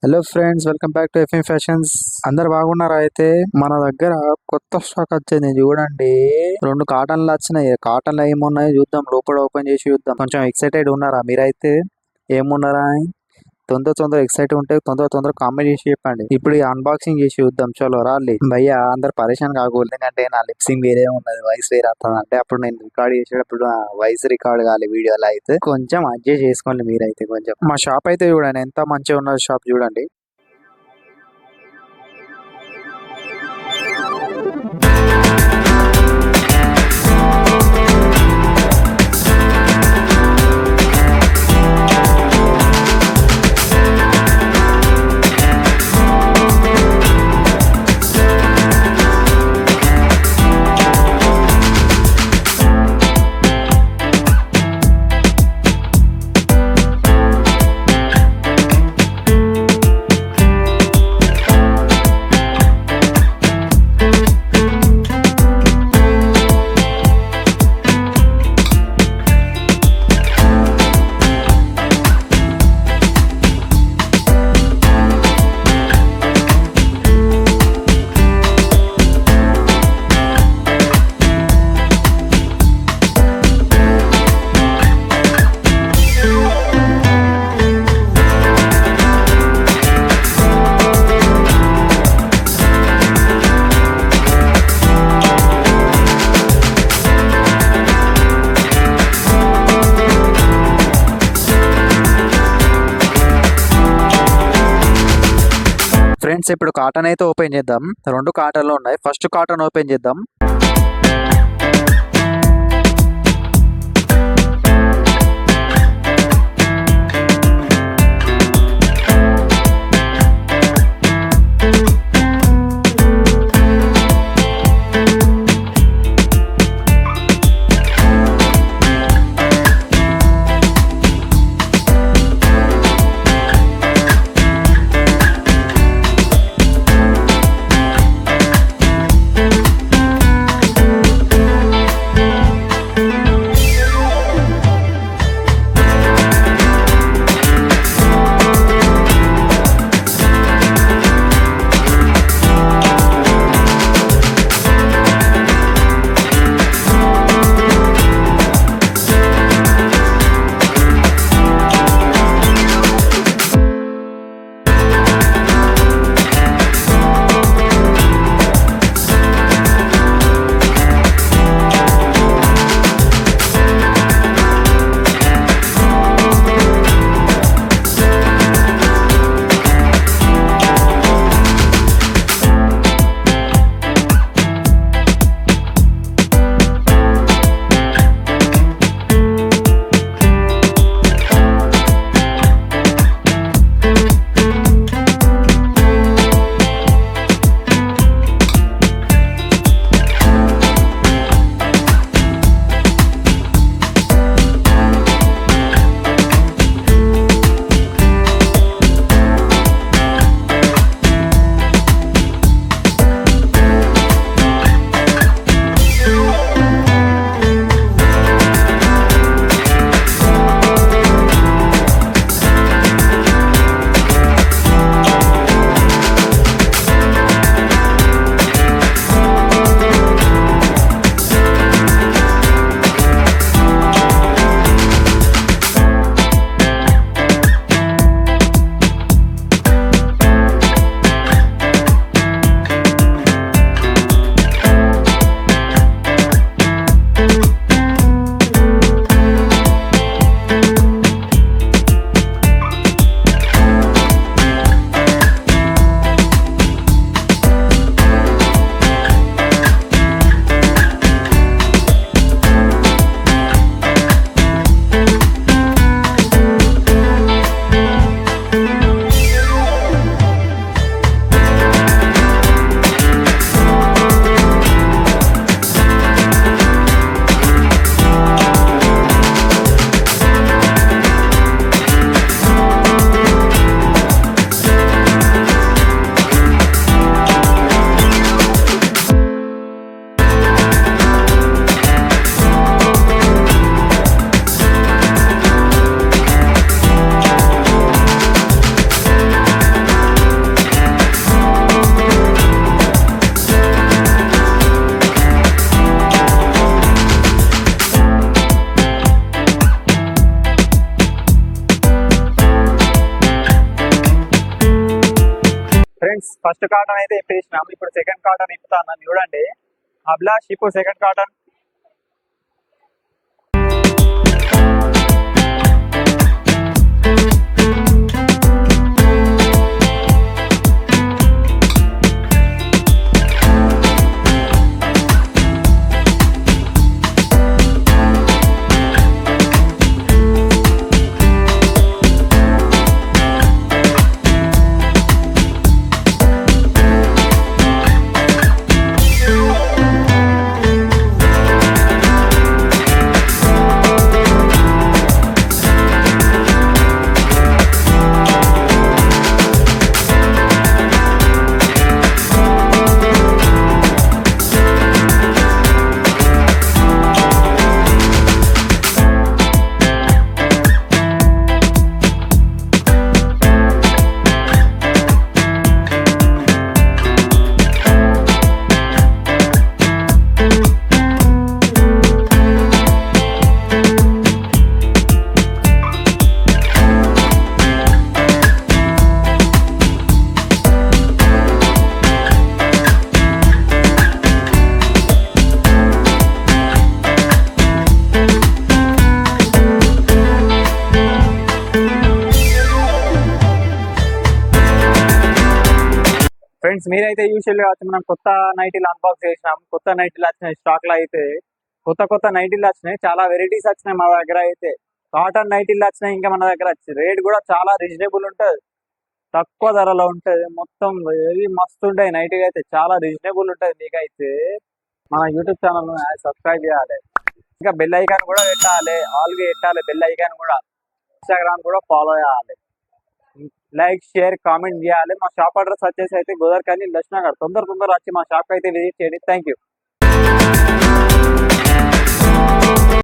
Hello friends, welcome back to FM fashions. అందరు బాగున్నారా? అయితే మన దగ్గర కొత్త స్టాక్ వచ్చింది చూడండి. 2 కాటన్లు వచ్చినాయి. కాటన్లు ఏమున్నాయి చూద్దాం, లోపల ఓపెన్ చేసి చూద్దాం. కొంచెం ఎక్సైటెడ్ ఉన్నారా మీరైతే? ఏమున్నారా అని తొందర ఎక్సైట్ ఉంటే తొందర కామెంట్ చేసి చెప్పండి. ఇప్పుడు ఈ అన్బాక్సింగ్ చేసి చూద్దాం. చలో రాలి భయ్యా, అందరు పరేషాన్ కాకూడదు. ఎందుకంటే నా లిప్సింగ్ వేరే ఉన్నది, వాయిస్ వేరే వస్తుంది. అంటే అప్పుడు నేను రికార్డ్ చేసేటప్పుడు వాయిస్ రికార్డ్ కావాలి వీడియోలో. అయితే కొంచెం అడ్జస్ట్ చేసుకోండి మీరైతే. కొంచెం మా షాప్ అయితే చూడండి, ఎంత మంచిగా ఉన్నది షాప్ చూడండి. ఫ్రెండ్స్, ఇప్పుడు కాటన్ అయితే ఓపెన్ చేద్దాం. 2 కాటన్లు ఉన్నాయి. ఫస్ట్ కాటన్ ఓపెన్ చేద్దాం. ఫ్రెండ్స్ ఫస్ట్ కాటన్ అయితే ఇప్పేసినాం, ఇప్పుడు సెకండ్ కాటన్ ఇప్పుతాను చూడండి. అభిలాష్ ఇప్పుడు సెకండ్ కాటన్. ఫ్రెండ్స్ మీరైతే యూజువల్గా వచ్చి మనం కొత్త నైటీలు అన్బాక్స్ చేసినాం. కొత్త నైటీలు వచ్చినాయి స్టాక్ లో అయితే, కొత్త నైటీలు వచ్చినాయి, చాలా వెరైటీస్ వచ్చినాయి మా దగ్గర అయితే. కాటన్ నైటీలు వచ్చినాయి, ఇంకా మన దగ్గర రేట్ కూడా చాలా రీజనబుల్ ఉంటుంది, తక్కువ ధరలో ఉంటుంది. మొత్తం వెరీ మస్తు ఉంటాయి నైటీలు అయితే, చాలా రీజనబుల్ ఉంటుంది. మీకైతే మన యూట్యూబ్ ఛానల్ సబ్స్క్రైబ్ చేయాలి, ఇంకా బెల్ ఐకాన్ కూడా పెట్టాలి, ఆల్గా పెట్టాలి బెల్ ఐకాన్ కూడా. ఇన్స్టాగ్రామ్ కూడా ఫాలో చేయాలి, లైక్ షేర్ కామెంట్ చేయాలి. మా షాప్ అడ్రస్ వచ్చేసి అయితే గోదావరి లక్ష్మీ నగర్. తొందర వచ్చి మా షాప్ అయితే విజిట్ చేయండి. Thank you.